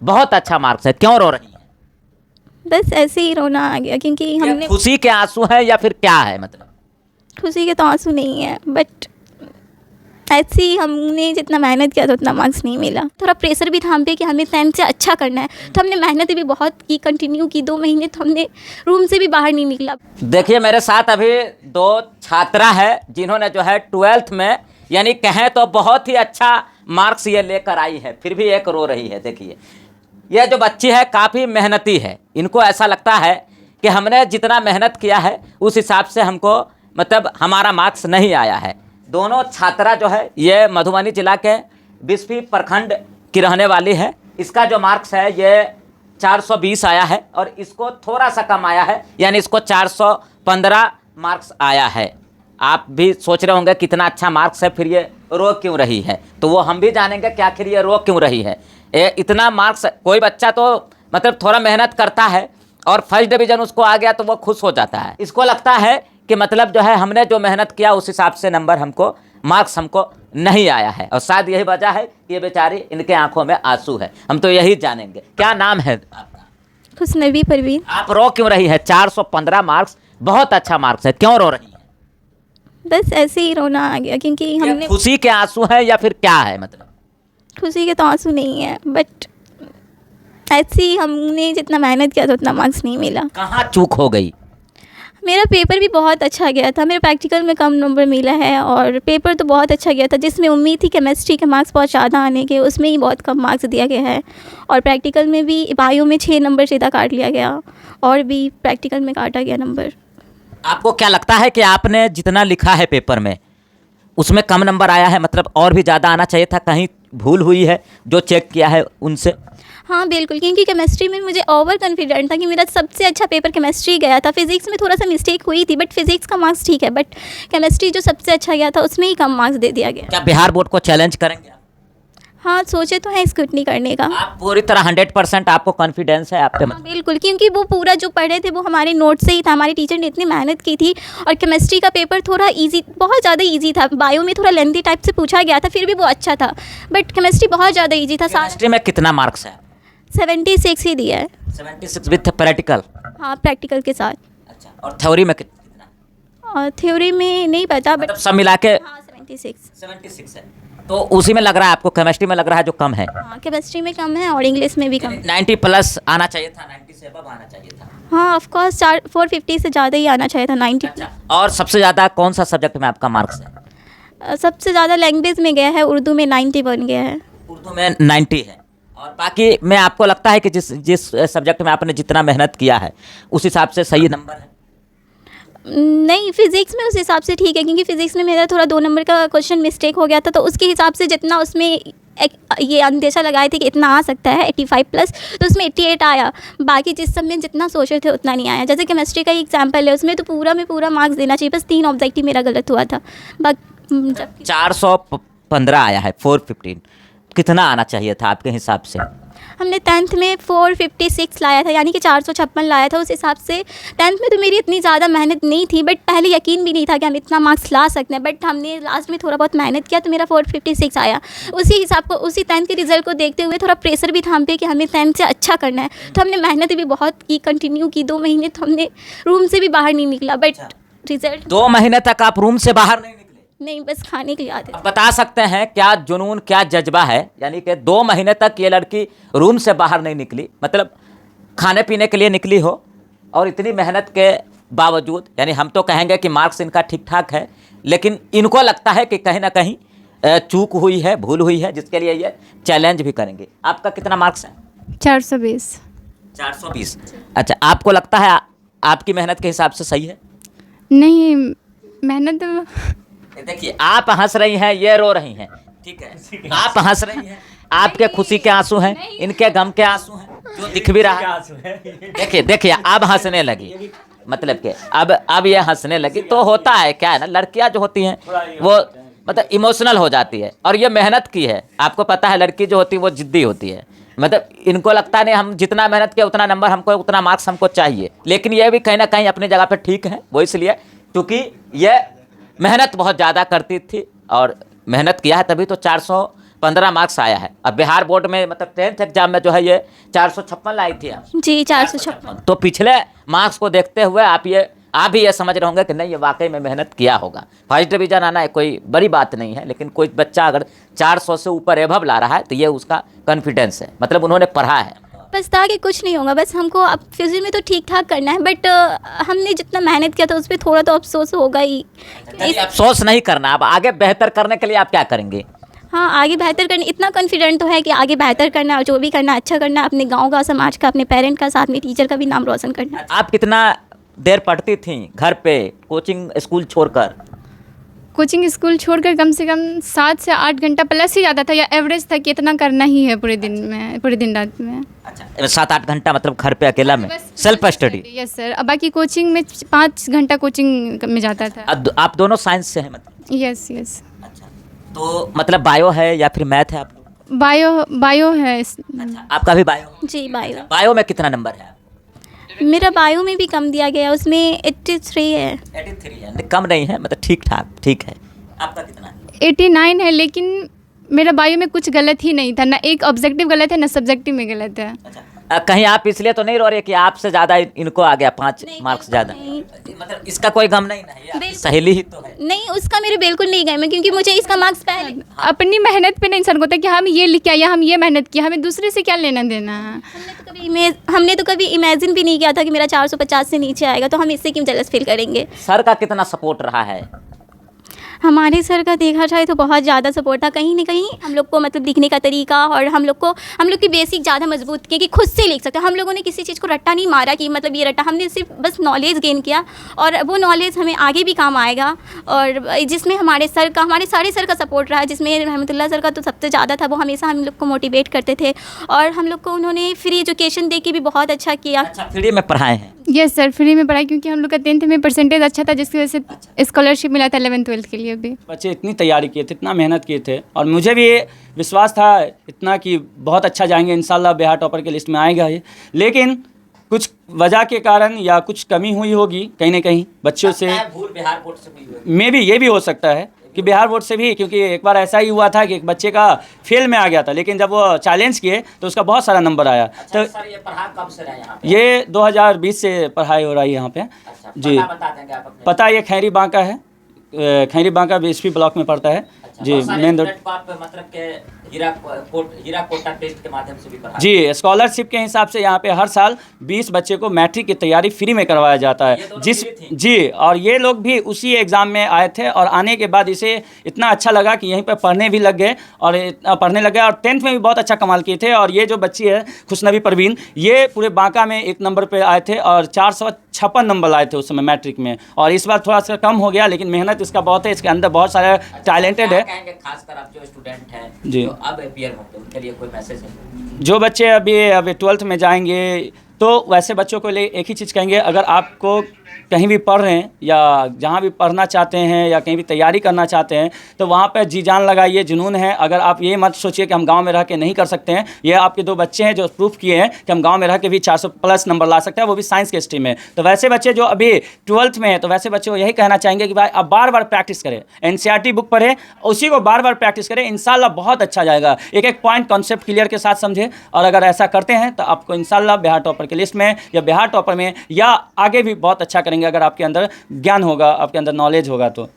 बहुत अच्छा मार्क्स है, क्यों रो रही हैं? बस ऐसे ही रोना आ गया क्योंकि हमने खुशी के आंसू है या फिर क्या है? मतलब खुशी के तो आंसू नहीं है, बट ऐसे ही हमने जितना मेहनत किया था उतना मार्क्स नहीं मिला। थोड़ा प्रेशर भी था हम पे कि हमें 10th से अच्छा करना है, तो हमने मेहनत भी बहुत की, कंटिन्यू की। 2 महीने तो हमने रूम से भी बाहर नहीं निकला। देखिए मेरे साथ अभी 2 छात्रा है जिन्होंने जो है 12th में यानी कहें तो बहुत ही अच्छा मार्क्स ये लेकर आई है, फिर भी एक रो रही है। देखिए यह जो बच्ची है काफ़ी मेहनती है, इनको ऐसा लगता है कि हमने जितना मेहनत किया है उस हिसाब से हमको मतलब हमारा मार्क्स नहीं आया है। दोनों छात्रा जो है ये मधुबनी जिला के बिस्फी प्रखंड की रहने वाली है। इसका जो मार्क्स है ये 420 आया है और इसको थोड़ा सा कम आया है, यानी इसको 415 मार्क्स आया है। आप भी सोच रहे होंगे कितना अच्छा मार्क्स है, फिर ये रो क्यों रही है, तो वो हम भी जानेंगे कि आखिर ये रो क्यों रही है। इतना मार्क्स कोई बच्चा तो मतलब थोड़ा मेहनत करता है और फर्स्ट डिवीज़न उसको आ गया तो वो खुश हो जाता है। इसको लगता है कि मतलब जो है हमने जो मेहनत किया उस हिसाब से नंबर हमको मार्क्स हमको नहीं आया है, और शायद यही वजह है कि ये बेचारी इनके आंखों में आंसू है। हम तो यही जानेंगे। क्या नाम है आपका? खुशनबी परवीन। आप रो क्यों रही है? 415 मार्क्स बहुत अच्छा मार्क्स है, क्यों रो रही है? बस ऐसे ही रोना आ गया क्योंकि हमने खुशी के आंसू है या फिर क्या है? मतलब खुशी के तो आंसू नहीं है, बट ऐसे ही हमने जितना मेहनत किया था उतना मार्क्स नहीं मिला। कहाँ चूक हो गई? मेरा पेपर भी बहुत अच्छा गया था, मेरे प्रैक्टिकल में कम नंबर मिला है और पेपर तो बहुत अच्छा गया था। जिसमें उम्मीद थी केमिस्ट्री के मार्क्स बहुत ज़्यादा आने के, उसमें ही बहुत कम मार्क्स दिया गया है। और प्रैक्टिकल में भी बायो में 6 नंबर सीधा काट लिया गया और भी प्रैक्टिकल में काटा गया नंबर। आपको क्या लगता है कि आपने जितना लिखा है पेपर में उसमें कम नंबर आया है, मतलब और भी ज़्यादा आना चाहिए था? कहीं भूल हुई है जो चेक किया है उनसे? हाँ बिल्कुल, क्योंकि केमिस्ट्री में मुझे ओवर कॉन्फिडेंट था कि मेरा सबसे अच्छा पेपर केमिस्ट्री गया था। फिजिक्स में थोड़ा सा मिस्टेक हुई थी, बट फिजिक्स का मार्क्स ठीक है, बट केमिस्ट्री जो सबसे अच्छा गया था उसमें ही कम मार्क्स दे दिया गया। क्या बिहार बोर्ड को चैलेंज करेंगे आप? हाँ सोचे तो है स्क्रूटनी करने का। आप पूरी तरह 100% आपको कॉन्फिडेंस है आप पे? हाँ बिल्कुल, क्योंकि वो पूरा जो पढ़े थे वो हमारे नोट से ही था। हमारे टीचर ने इतनी मेहनत की थी और केमिस्ट्री का पेपर थोड़ा इजी, बहुत ज़्यादा इजी था। बायो में थोड़ा लेंथी टाइप से पूछा गया था, फिर भी वो अच्छा था, बट केमिस्ट्री बहुत ज़्यादा इजी था। केमिस्ट्री में कितना मार्क्स है? 76 ही दिया है। 76 विथ प्रैक्टिकल? हाँ प्रैक्टिकल के साथ। अच्छा, और थ्योरी में कितना? और थ्योरी में नहीं पता, बट मतलब सब मिला के हाँ 76 है। तो उसी में लग रहा है आपको, केमिस्ट्री में लग रहा है जो कम है? हाँ केमिस्ट्री में कम है और इंग्लिश में भी कम है। 90 प्लस आना चाहिए था, 90 से अबव आना चाहिए था। हाँ ऑफ कोर्स 450 से ज़्यादा ही आना चाहिए था, 90। अच्छा, और सबसे ज़्यादा कौन सा सब्जेक्ट में आपका मार्क्स है? सबसे ज़्यादा लैंग्वेज में गया है, उर्दू में 91 गया है। उर्दू में 90 है। और बाकी में आपको लगता है कि जिस सब्जेक्ट में आपने जितना मेहनत किया है उस हिसाब से सही नंबर है? नहीं, फिज़िक्स में उस हिसाब से ठीक है, क्योंकि फ़िज़िक्स में मेरा थोड़ा 2 नंबर का क्वेश्चन मिस्टेक हो गया था, तो उसके हिसाब से जितना उसमें ये अंदेशा लगाए थे कि इतना आ सकता है 85 प्लस, तो उसमें 88 आया। बाकी जिस सब में जितना सोचे थे उतना नहीं आया। जैसे केमिस्ट्री का ही एग्जाम्पल है, उसमें तो पूरा में पूरा मार्क्स देना चाहिए, बस 3 ऑब्जेक्टिव मेरा गलत हुआ था। 415 आया है, 415 कितना आना चाहिए था आपके हिसाब से? हमने 10th में 456 लाया था, यानी कि 456 लाया था। उस हिसाब से 10th में तो मेरी इतनी ज़्यादा मेहनत नहीं थी, बट पहले यकीन भी नहीं था कि हम इतना मार्क्स ला सकते हैं, बट हमने लास्ट में थोड़ा बहुत मेहनत किया तो मेरा 456 आया। उसी हिसाब को, उसी 10th के रिजल्ट को देखते हुए थोड़ा प्रेशर भी था हम पे कि हमें 10th से अच्छा करना है, तो हमने मेहनत भी बहुत की, कंटिन्यू की। 2 महीने तो हमने रूम से भी बाहर नहीं निकला, बट रिजल्ट 2 महीने तक आप रूम से बाहर नहीं निकले? नहीं, बस खाने के लिए आते थे। अब बता सकते हैं क्या जुनून, क्या जज्बा है? यानी कि 2 महीने तक ये लड़की रूम से बाहर नहीं निकली, मतलब खाने पीने के लिए निकली हो, और इतनी मेहनत के बावजूद, यानी हम तो कहेंगे कि मार्क्स इनका ठीक ठाक है, लेकिन इनको लगता है कि कहीं ना कहीं चूक हुई है, भूल हुई है, जिसके लिए ये चैलेंज भी करेंगे। आपका कितना मार्क्स है? 420। 420। अच्छा, आपको लगता है आपकी मेहनत के हिसाब से सही है? नहीं, मेहनत देखिए आप हंस रही हैं, ये रो रही हैं, ठीक है? आप हंस रही हैं, आपके खुशी के आंसू हैं, इनके गम के आंसू हैं, जो दिख भी रहा है। देखिए अब हंसने लगी, मतलब कि अब ये हंसने लगी। तो होता है क्या है ना, लड़कियां जो होती हैं वो मतलब इमोशनल हो जाती है, और ये मेहनत की है। आपको पता है लड़की जो होती है वो जिद्दी होती है, मतलब इनको लगता नहीं हम जितना मेहनत किया उतना नंबर हमको, उतना मार्क्स हमको चाहिए। लेकिन ये भी कहीं ना कहीं अपनी जगह पर ठीक है, वो इसलिए क्योंकि ये मेहनत बहुत ज़्यादा करती थी और मेहनत किया है, तभी तो 15 मार्क्स आया है। अब बिहार बोर्ड में मतलब 10th एग्जाम में जो है ये 456 लाई थी आप। जी 456। तो पिछले मार्क्स को देखते हुए आप भी ये समझ रहे होंगे कि नहीं ये वाकई में मेहनत किया होगा। फर्स्ट डिवीजन आना कोई बड़ी बात नहीं है, लेकिन कोई बच्चा अगर 400 से ऊपर एभव ला रहा है तो ये उसका कॉन्फिडेंस है, मतलब उन्होंने पढ़ा है। पछता के कुछ नहीं होगा, बस हमको अब फिजिक्स में तो ठीक ठाक करना है, बट हमने जितना मेहनत किया था उस पर थोड़ा तो अफसोस होगा ही। अफसोस नहीं करना, अब आगे बेहतर करने के लिए आप क्या करेंगे? हाँ, आगे बेहतर करने इतना कॉन्फिडेंट तो है कि आगे बेहतर करना और जो भी करना अच्छा करना, अपने गांव का, समाज का, अपने पेरेंट का, साथ में टीचर का भी नाम रोशन करना। आप कितना देर पढ़ती थी घर पे कोचिंग स्कूल छोड़कर? कोचिंग स्कूल छोड़कर कम से कम 7 से 8 घंटा प्लस ही जाता था, या एवरेज था कि इतना करना ही है पूरे दिन में, पूरे दिन रात में। अच्छा, 7-8 घंटा मतलब घर पे अकेला में सेल्फ स्टडी? Yes sir. अब बाकी कोचिंग में 5 घंटा कोचिंग में जाता था। आप दोनों साइंस से हैं मतलब? Yes yes. अच्छा, तो मतलब बायो है या फिर मैथ है आप लोग? बायो है। अच्छा, आपका भी बायो? जी बायो। बायो में कितना नंबर है? मेरा बायो में भी कम दिया गया, उसमें 83 है। 83 है, कम नहीं है, मतलब ठीक ठाक ठीक है। आपका कितना है? 89 है, लेकिन मेरा बायो में कुछ गलत ही नहीं था, ना एक ऑब्जेक्टिव गलत है ना सब्जेक्टिव में गलत है। अच्छा, कहीं आप इसलिए तो नहीं रो रहे कि आपसे ज़्यादा इनको आ गया 5 मार्क्स ज़्यादा? नहीं। मतलब इसका कोई गम नहीं ना, ये आपकी बिल्कुल। सहेली ही तो है। नहीं, उसका मेरे बिल्कुल नहीं गए मैं, क्योंकि मुझे इसका मार्क्स पहले अपनी मेहनत पे नहीं इंसान को होता कि हम ये लिख के आए या हम ये मेहनत किया, हमें दूसरे से क्या लेना देना है। हमने तो कभी इमेजिन भी नहीं किया था कि मेरा 450 से नीचे आएगा, तो हम इससे क्यों जेलस फील करेंगे। सर का कितना सपोर्ट रहा है? हमारे सर का देखा जाए तो बहुत ज़्यादा सपोर्ट था। कहीं ना कहीं हम लोग को मतलब लिखने का तरीका और हम लोग की बेसिक ज़्यादा मजबूत की कि खुद से लिख सकते हैं। हम लोगों ने किसी चीज़ को रट्टा नहीं मारा कि मतलब ये रट्टा, हमने सिर्फ बस नॉलेज गेन किया और वो नॉलेज हमें आगे भी काम आएगा। और जिसमें हमारे सारे सर का सपोर्ट रहा, जिसमें रहमतुल्लाह सर का तो सबसे ज़्यादा था। वो हमेशा हम लोग को मोटिवेट करते थे और हम लोग को उन्होंने फ्री एजुकेशन दे के भी बहुत अच्छा किया। अच्छा, फ्री में पढ़ाए हैं? यस सर, फ्री में पढ़ाई, क्योंकि हम लोग का 10th में परसेंटेज अच्छा था, जिसकी वजह से स्कॉलरशिप मिला था 11th-12th के लिए भी। बच्चे इतनी तैयारी किए थे, इतना मेहनत किए थे और मुझे भी विश्वास था इतना कि बहुत अच्छा जाएंगे, इंशाल्लाह बिहार टॉपर के लिस्ट में आएगा ही। लेकिन कुछ वजह के कारण या कुछ कमी हुई होगी कहीं ना कहीं बच्चों से, भूल बिहार बोर्ड से हुई है। मे भी ये भी हो सकता है कि बिहार बोर्ड से भी, क्योंकि एक बार ऐसा ही हुआ था कि एक बच्चे का फेल में आ गया था, लेकिन जब वो चैलेंज किए तो उसका बहुत सारा नंबर आया। अच्छा, सर ये पढ़ा कब से रहा है यहाँ पे? ये 2020 से पढ़ाई हो रही है यहाँ पे। अच्छा, जी, पता बता देंगे आप अपने? पता ये खैरी बांका है, खैरी बांका BSP ब्लॉक में पड़ता है। अच्छा, जी, बहुत सारे मेन रोड। स्टूडेंट को आप मतलब के हीरा कोटा टेस्ट के माध्यम से भी पढ़ा? जी, स्कॉलरशिप के हिसाब से यहाँ पे हर साल 20 बच्चे को मैट्रिक की तैयारी फ्री में करवाया जाता ये है। दोनों जिस फ्री थी? जी, और ये लोग भी उसी एग्ज़ाम में आए थे और आने के बाद इसे इतना अच्छा लगा कि यहीं पे पढ़ने भी लग गए और पढ़ने लग गए और 10th में भी बहुत अच्छा कमाल किए थे। और ये जो बच्ची है खुशनबी परवीन, ये पूरे बांका में 1 नंबर पे आए थे और 456 नंबर आए थे उस समय मैट्रिक में। और इस बार थोड़ा सा कम हो गया, लेकिन मेहनत इसका बहुत है, इसके अंदर बहुत सारा टैलेंटेड है। कहेंगे खासकर आप जो स्टूडेंट हैं जी। जो अब अपीयर होंगे उनके लिए कोई मैसेज है? जो बच्चे अभी 12th में जाएंगे तो वैसे बच्चों को लिए एक ही चीज़ कहेंगे, अगर आपको कहीं भी पढ़ रहे हैं या जहाँ भी पढ़ना चाहते हैं या कहीं भी तैयारी करना चाहते हैं तो वहाँ पर जी जान लगाइए, जुनून है। अगर आप ये मत सोचिए कि हम गांव में रह के नहीं कर सकते हैं। ये आपके 2 बच्चे हैं जो प्रूफ किए हैं कि हम गांव में रह के भी 400+ नंबर ला सकते हैं, वो भी साइंस के स्ट्रीम में। तो वैसे बच्चे जो अभी 12th में है तो वैसे बच्चे को यही कहना चाहेंगे कि भाई आप बार बार प्रैक्टिस करें, NCERT बुक पढ़ें, उसी को बार बार प्रैक्टिस करें, इंशाल्लाह बहुत अच्छा जाएगा। एक एक पॉइंट कॉन्सेप्ट क्लियर के साथ समझें और अगर ऐसा करते हैं तो आपको इंशाल्लाह बिहार टॉपर की लिस्ट में या बिहार टॉपर में या आगे भी बहुत अच्छा करेंगे, अगर आपके अंदर ज्ञान होगा, आपके अंदर नॉलेज होगा तो।